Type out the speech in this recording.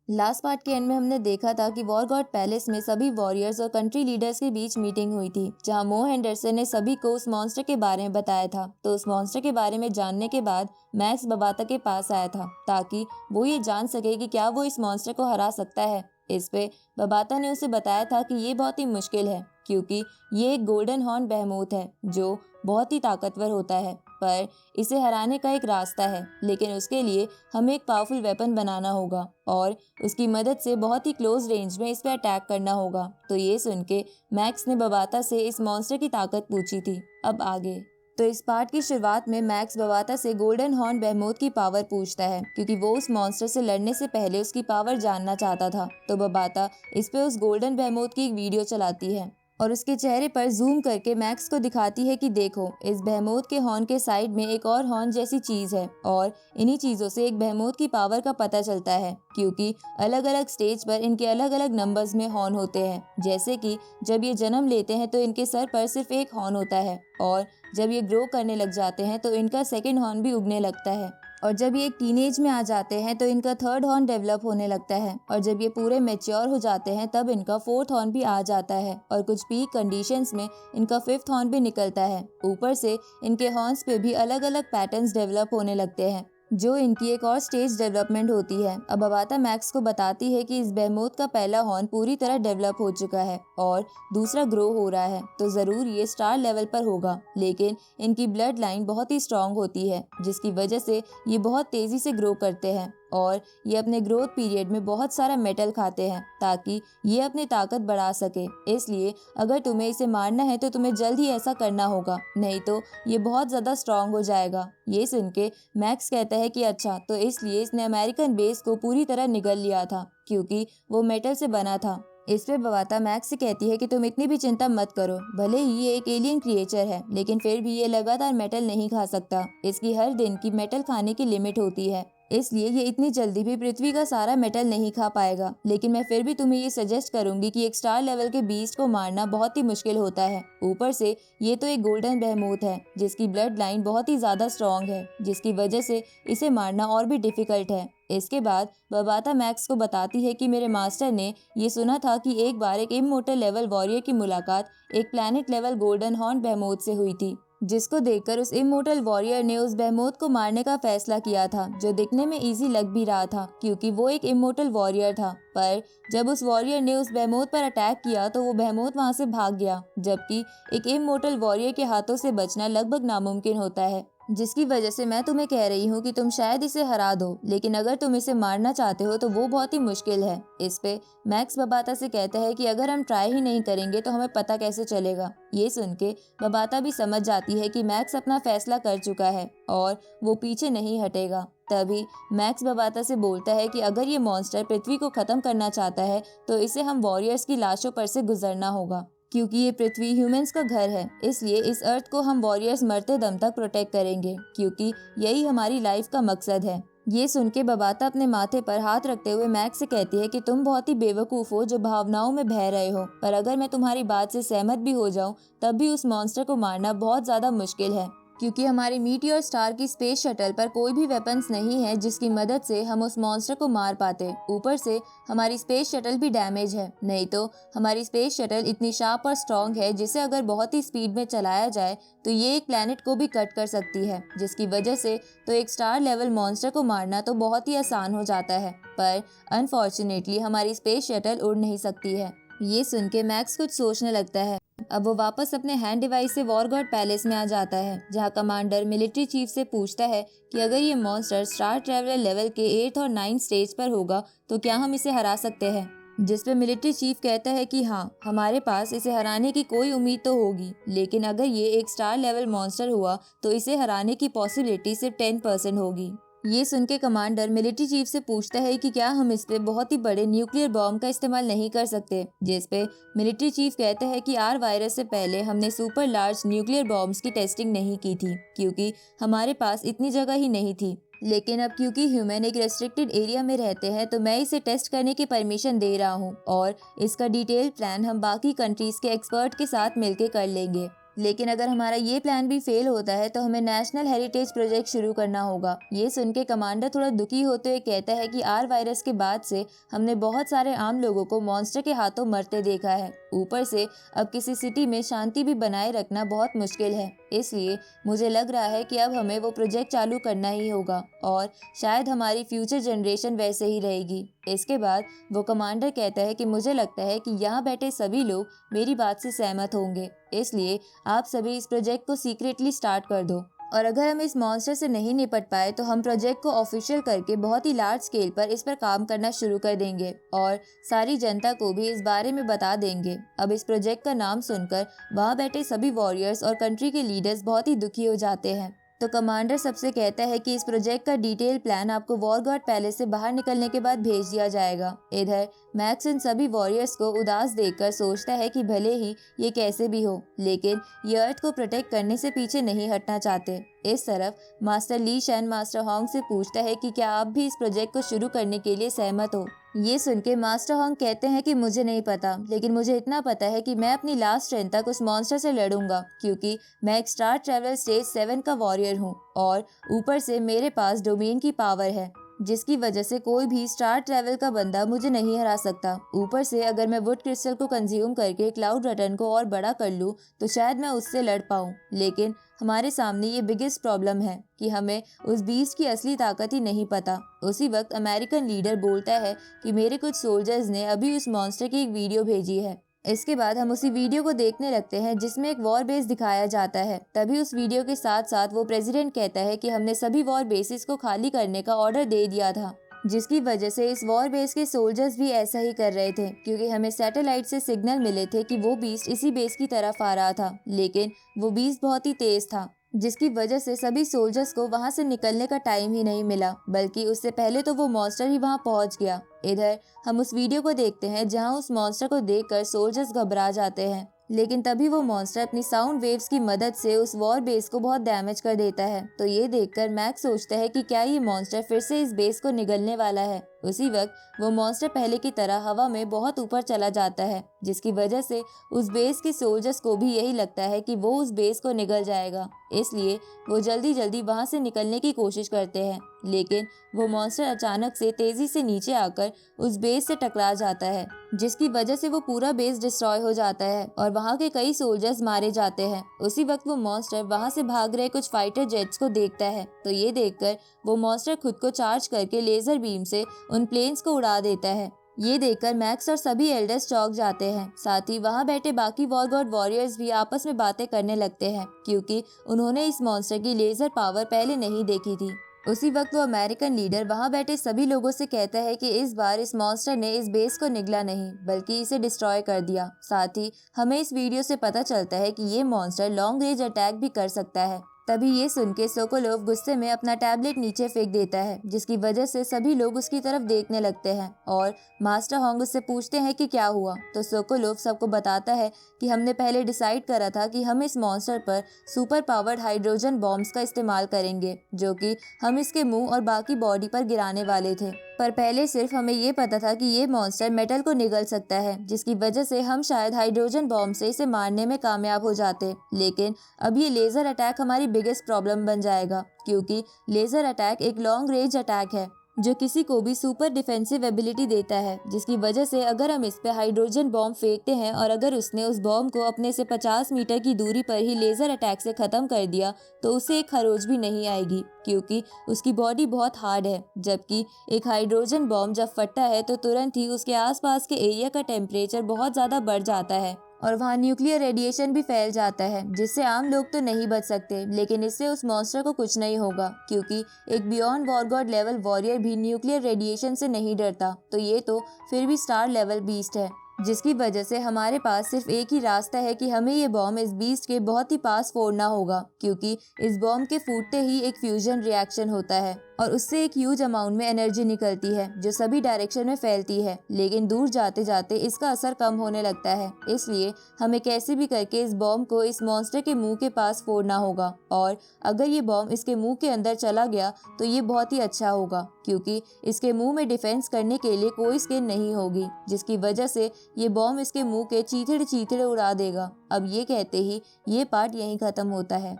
Last part के and में हमने देखा था कि वॉर गॉड पैलेस में सभी वॉरियर्स और कंट्री लीडर्स के बीच मीटिंग हुई थी, जहां मो हेंडरसन ने सभी को उस मॉन्स्टर के बारे में बताया था। तो उस मॉन्स्टर के बारे में जानने के बाद मैक्स बबाता के पास आया था ताकि वो ये जान सके कि क्या वो इस मॉन्स्टर को हरा सकता है। इस पे बबाता ने उसे बताया था कि ये बहुत ही मुश्किल है, क्योंकि ये एक गोल्डन हॉर्न बेहेमोथ है जो बहुत ही ताकतवर होता है, पर इसे हराने का एक रास्ता है, लेकिन उसके लिए हमें एक पावरफुल वेपन बनाना होगा और उसकी मदद से बहुत ही क्लोज रेंज में इस पे अटैक करना होगा। तो ये सुन के मैक्स ने बबाता से इस मॉन्स्टर की ताकत पूछी थी। अब आगे तो इस पार्ट की शुरुआत में मैक्स बबाता से गोल्डन हॉर्न बेहेमोथ की पावर पूछता है, क्योंकि वो उस मॉन्स्टर से लड़ने से पहले उसकी पावर जानना चाहता था। तो बबाता इस पे उस गोल्डन बेहेमोथ की एक वीडियो चलाती है और उसके चेहरे पर जूम करके मैक्स को दिखाती है कि देखो, इस बेहेमोथ के हॉर्न के साइड में एक और हॉर्न जैसी चीज है और इन्हीं चीजों से एक बेहेमोथ की पावर का पता चलता है, क्योंकि अलग अलग स्टेज पर इनके अलग अलग नंबर्स में हॉर्न होते हैं। जैसे कि जब ये जन्म लेते हैं तो इनके सर पर सिर्फ एक हॉर्न होता है और जब ये ग्रो करने लग जाते हैं तो इनका सेकेंड हॉर्न भी उगने लगता है और जब ये एक टीनेज में आ जाते हैं तो इनका थर्ड हॉर्न डेवलप होने लगता है और जब ये पूरे मैच्योर हो जाते हैं तब इनका फोर्थ हॉर्न भी आ जाता है और कुछ पीक कंडीशंस में इनका फिफ्थ हॉर्न भी निकलता है। ऊपर से इनके हॉर्न्स पे भी अलग अलग पैटर्न्स डेवलप होने लगते हैं, जो इनकी एक और स्टेज डेवलपमेंट होती है। अब बबाता मैक्स को बताती है कि इस बेहेमोथ का पहला हॉर्न पूरी तरह डेवलप हो चुका है और दूसरा ग्रो हो रहा है, तो जरूर ये स्टार लेवल पर होगा, लेकिन इनकी ब्लड लाइन बहुत ही स्ट्रांग होती है, जिसकी वजह से ये बहुत तेजी से ग्रो करते हैं और ये अपने ग्रोथ पीरियड में बहुत सारा मेटल खाते हैं ताकि ये अपनी ताकत बढ़ा सके। इसलिए अगर तुम्हें इसे मारना है तो तुम्हें जल्द ही ऐसा करना होगा, नहीं तो ये बहुत ज्यादा स्ट्रांग हो जाएगा। ये सुन के मैक्स कहता है कि अच्छा, तो इसलिए इसने अमेरिकन बेस को पूरी तरह निगल लिया था क्योंकि वो मेटल से बना था। इस पे बबाता मैक्स से कहती है कि तुम इतनी भी चिंता मत करो, भले ही ये एक एलियन क्रिएचर है लेकिन फिर भी ये लगातार मेटल नहीं खा सकता। इसकी हर दिन की मेटल खाने की लिमिट होती है, इसलिए ये इतनी जल्दी भी पृथ्वी का सारा मेटल नहीं खा पाएगा। लेकिन मैं फिर भी तुम्हें ये सजेस्ट करूंगी कि एक स्टार लेवल के बीस्ट को मारना बहुत ही मुश्किल होता है। ऊपर से ये तो एक गोल्डन बेहेमोथ है जिसकी ब्लड लाइन बहुत ही ज्यादा स्ट्रॉन्ग है, जिसकी वजह से इसे मारना और भी डिफिकल्ट है। इसके बाद बबाता मैक्स को बताती है कि मेरे मास्टर ने ये सुना था कि एक बार एक इमोर्टल लेवल वॉरियर की मुलाकात एक प्लैनेट लेवल गोल्डन हॉर्न बेहेमोथ से हुई थी, जिसको देखकर उस इमोर्टल वॉरियर ने उस बेहेमोथ को मारने का फैसला किया था, जो दिखने में इजी लग भी रहा था क्योंकि वो एक इमोर्टल वॉरियर था। पर जब उस वॉरियर ने उस बेहेमोथ पर अटैक किया तो वो बेहेमोथ वहां से भाग गया, जबकि एक इमोर्टल वॉरियर के हाथों से बचना लगभग नामुमकिन होता है, जिसकी वजह से मैं तुम्हें कह रही हूँ कि तुम शायद इसे हरा दो, लेकिन अगर तुम इसे मारना चाहते हो तो वो बहुत ही मुश्किल है। इस पे मैक्स बबाता से कहता है कि अगर हम ट्राई ही नहीं करेंगे तो हमें पता कैसे चलेगा। ये सुन के बबाता भी समझ जाती है कि मैक्स अपना फैसला कर चुका है और वो पीछे नहीं हटेगा। तभी मैक्स बबाता से बोलता है कि अगर ये मॉन्स्टर पृथ्वी को खत्म करना चाहता है तो इसे हम वॉरियर्स की लाशों पर से गुजरना होगा, क्योंकि ये पृथ्वी ह्यूमंस का घर है। इसलिए इस अर्थ को हम वॉरियर्स मरते दम तक प्रोटेक्ट करेंगे, क्योंकि यही हमारी लाइफ का मकसद है। ये सुन के बबाता अपने माथे पर हाथ रखते हुए मैक्स से कहती है कि तुम बहुत ही बेवकूफ हो जो भावनाओं में बह रहे हो, पर अगर मैं तुम्हारी बात से सहमत भी हो जाऊं तब भी उस मॉन्स्टर को मारना बहुत ज्यादा मुश्किल है, क्योंकि हमारी मीटियोर स्टार की स्पेस शटल पर कोई भी वेपन्स नहीं है जिसकी मदद से हम उस मॉन्स्टर को मार पाते। ऊपर से हमारी स्पेस शटल भी डैमेज है, नहीं तो हमारी स्पेस शटल इतनी शार्प और स्ट्रॉन्ग है जिसे अगर बहुत ही स्पीड में चलाया जाए तो ये एक प्लैनेट को भी कट कर सकती है, जिसकी वजह से तो एक स्टार लेवल मॉन्स्टर को मारना तो बहुत ही आसान हो जाता है। पर अनफॉर्चुनेटली हमारी स्पेस शटल उड़ नहीं सकती है। ये सुन के मैक्स कुछ सोचने लगता है। अब वो वापस अपने हैंड डिवाइस से वॉर गॉड पैलेस में आ जाता है, जहाँ कमांडर मिलिट्री चीफ से पूछता है कि अगर ये मॉन्स्टर स्टार ट्रेवलर लेवल के 8th और 9th स्टेज पर होगा तो क्या हम इसे हरा सकते हैं। जिस पे मिलिट्री चीफ कहता है कि हाँ, हमारे पास इसे हराने की कोई उम्मीद तो होगी, लेकिन अगर ये एक स्टार लेवल मॉन्स्टर हुआ तो इसे हराने की पॉसिबिलिटी सिर्फ 10% होगी। ये सुन के कमांडर मिलिट्री चीफ से पूछता है कि क्या हम इस पे बहुत ही बड़े न्यूक्लियर बॉम्ब का इस्तेमाल नहीं कर सकते, जिस पे मिलिट्री चीफ कहते हैं कि आर वायरस से पहले हमने सुपर लार्ज न्यूक्लियर बॉम्ब्स की टेस्टिंग नहीं की थी क्योंकि हमारे पास इतनी जगह ही नहीं थी, लेकिन अब क्योंकि ह्यूमन एक रेस्ट्रिक्टेड एरिया में रहते हैं तो मैं इसे टेस्ट करने की परमिशन दे रहा हूँ और इसका डिटेल प्लान हम बाकी कंट्रीज के एक्सपर्ट के साथ मिलकर कर लेंगे। लेकिन अगर हमारा ये प्लान भी फेल होता है तो हमें नेशनल हेरिटेज प्रोजेक्ट शुरू करना होगा। ये सुन के कमांडर थोड़ा दुखी होते हुए कहता है कि आर वायरस के बाद से हमने बहुत सारे आम लोगों को मॉन्स्टर के हाथों मरते देखा है। ऊपर से अब किसी सिटी में शांति भी बनाए रखना बहुत मुश्किल है, इसलिए मुझे लग रहा है कि अब हमें वो प्रोजेक्ट चालू करना ही होगा और शायद हमारी फ्यूचर जनरेशन वैसे ही रहेगी। इसके बाद वो कमांडर कहता है कि मुझे लगता है कि यहाँ बैठे सभी लोग मेरी बात से सहमत होंगे, इसलिए आप सभी इस प्रोजेक्ट को सीक्रेटली स्टार्ट कर दो और अगर हम इस मॉन्स्टर से नहीं निपट पाए तो हम प्रोजेक्ट को ऑफिशियल करके बहुत ही लार्ज स्केल पर इस पर काम करना शुरू कर देंगे और सारी जनता को भी इस बारे में बता देंगे। अब इस प्रोजेक्ट का नाम सुनकर वहाँ बैठे सभी वॉरियर्स और कंट्री के लीडर्स बहुत ही दुखी हो जाते हैं। तो कमांडर सबसे कहता है कि इस प्रोजेक्ट का डिटेल प्लान आपको वॉर गॉड पैलेस से बाहर निकलने के बाद भेज दिया जाएगा। इधर मैक्स इन सभी वॉरियर्स को उदास देखकर सोचता है कि भले ही ये कैसे भी हो, लेकिन ये अर्थ को प्रोटेक्ट करने से पीछे नहीं हटना चाहते। इस तरफ मास्टर ली शैन मास्टर हॉन्ग से पूछता है कि क्या आप भी इस प्रोजेक्ट को शुरू करने के लिए सहमत हो। ये सुन के मास्टर हॉन्ग कहते हैं कि मुझे नहीं पता, लेकिन मुझे इतना पता है कि मैं अपनी लास्ट स्ट्रेंथ तक उस मॉन्स्टर से लड़ूंगा, क्योंकि मैं एक स्टार ट्रैवलर स्टेज 7 का वॉरियर हूँ और ऊपर से मेरे पास डोमेन की पावर है, जिसकी वजह से कोई भी स्टार ट्रैवल का बंदा मुझे नहीं हरा सकता। ऊपर से अगर मैं वुड क्रिस्टल को कंज्यूम करके क्लाउड रटन को और बड़ा कर लूँ तो शायद मैं उससे लड़ पाऊँ, लेकिन हमारे सामने ये बिगेस्ट प्रॉब्लम है कि हमें उस बीस्ट की असली ताकत ही नहीं पता। उसी वक्त अमेरिकन लीडर बोलता है कि मेरे कुछ सोल्जर्स ने अभी उस मॉन्स्टर की एक वीडियो भेजी है। इसके बाद हम उसी वीडियो को देखने लगते हैं जिसमें एक वॉर बेस दिखाया जाता है। तभी उस वीडियो के साथ साथ वो प्रेसिडेंट कहता है कि हमने सभी वॉर बेसिस को खाली करने का ऑर्डर दे दिया था, जिसकी वजह से इस वॉर बेस के सोल्जर्स भी ऐसा ही कर रहे थे, क्योंकि हमें सैटेलाइट से सिग्नल मिले थे कि वो बीस्ट इसी बेस की तरफ आ रहा था, लेकिन वो बीस्ट बहुत ही तेज था, जिसकी वजह से सभी सोल्जर्स को वहां से निकलने का टाइम ही नहीं मिला, बल्कि उससे पहले तो वो मॉन्स्टर ही वहां पहुंच गया। इधर हम उस वीडियो को देखते हैं जहां उस मॉन्स्टर को देखकर सोल्जर्स घबरा जाते हैं, लेकिन तभी वो मॉन्स्टर अपनी साउंड वेव्स की मदद से उस वॉर बेस को बहुत डैमेज कर देता है। तो ये देखकर मैक्स सोचता है कि क्या ये मॉन्स्टर फिर से इस बेस को निगलने वाला है। उसी वक्त वो मॉन्स्टर पहले की तरह हवा में बहुत ऊपर चला जाता है, जिसकी वजह से उस बेस के सोल्जर्स को भी यही लगता है कि वो उस बेस को निगल जाएगा, इसलिए वो जल्दी जल्दी वहां से निकलने की कोशिश करते हैं, लेकिन वो मॉन्स्टर अचानक से तेजी से नीचे आकर उस बेस से टकरा जाता है, जिसकी वजह से वो पूरा बेस डिस्ट्रॉय हो जाता है और वहां के कई सोल्जर्स मारे जाते हैं। उसी वक्त वो मॉन्स्टर वहां से भाग रहे कुछ फाइटर जेट्स को देखता है, तो ये देखकर वो मॉन्स्टर खुद को चार्ज करके लेजर बीम से उन प्लेन्स को उड़ा देता है। ये देखकर मैक्स और सभी एल्डर्स चौंक जाते हैं। साथ ही वहां बैठे बाकी वॉर गॉड वॉरियर्स भी आपस में बातें करने लगते हैं, क्योंकि उन्होंने इस मॉन्स्टर की लेजर पावर पहले नहीं देखी थी। उसी वक्त वो अमेरिकन लीडर वहां बैठे सभी लोगों से कहता है कि इस बार इस मॉन्स्टर ने इस बेस को निगला नहीं, बल्कि इसे डिस्ट्रॉय कर दिया। साथ ही हमें इस वीडियो से पता चलता है कि ये मॉन्स्टर लॉन्ग रेंज अटैक भी कर सकता है। तभी ये सुन के सोकोलोव गुस्से में अपना टैबलेट नीचे फेंक देता है, जिसकी वजह से सभी लोग उसकी तरफ देखने लगते हैं और मास्टर हॉन्ग उससे पूछते हैं कि क्या हुआ। तो सोकोलोव सबको बताता है कि हमने पहले डिसाइड करा था कि हम इस मॉन्स्टर पर सुपर पावर्ड हाइड्रोजन बॉम्ब्स का इस्तेमाल करेंगे, जो कि हम इसके मुंह और बाकी बॉडी पर गिराने वाले थे, पर पहले सिर्फ हमें ये पता था कि ये मॉन्स्टर मेटल को निगल सकता है, जिसकी वजह से हम शायद हाइड्रोजन बॉम्ब से इसे मारने में कामयाब हो जाते। लेकिन अब ये लेजर अटैक हमारी बिगेस्ट प्रॉब्लम बन जाएगा, क्योंकि लेजर अटैक एक लॉन्ग रेंज अटैक है जो किसी को भी सुपर डिफेंसिव एबिलिटी देता है, जिसकी वजह से अगर हम इस पे हाइड्रोजन बॉम्ब फेंकते हैं और अगर उसने उस बॉम्ब को अपने से 50 मीटर की दूरी पर ही लेजर अटैक से खत्म कर दिया तो उसे एक खरोच भी नहीं आएगी, क्योंकि उसकी बॉडी बहुत हार्ड है। जबकि एक हाइड्रोजन बॉम्ब जब फटता है तो तुरंत ही उसके आसपास के एरिया का टेम्परेचर बहुत ज़्यादा बढ़ जाता है और वहाँ न्यूक्लियर रेडिएशन भी फैल जाता है, जिससे आम लोग तो नहीं बच सकते, लेकिन इससे उस मॉन्स्टर को कुछ नहीं होगा, क्योंकि एक beyond war God level warrior भी न्यूक्लियर रेडिएशन से नहीं डरता। तो ये तो फिर भी स्टार लेवल बीस्ट है, जिसकी वजह से हमारे पास सिर्फ एक ही रास्ता है कि हमें ये बॉम्ब इस बीस्ट के बहुत ही पास फोड़ना होगा, क्योंकि इस बॉम्ब के फूटते ही एक फ्यूजन रिएक्शन होता है और उससे एक ह्यूज अमाउंट में एनर्जी निकलती है जो सभी डायरेक्शन में फैलती है, लेकिन दूर जाते जाते इसका असर कम होने लगता है। इसलिए हमें कैसे भी करके इस बॉम्ब को इस मॉन्स्टर के मुंह के पास फोड़ना होगा, और अगर ये बॉम्ब इसके मुंह के अंदर चला गया तो ये बहुत ही अच्छा होगा, क्योंकि इसके मुंह में डिफेंस करने के लिए कोई स्किन नहीं होगी, जिसकी वजह से ये बॉम्ब इसके मुंह के चीथड़े चीथड़े उड़ा देगा। अब ये कहते ही ये पार्ट यहीं खत्म होता है।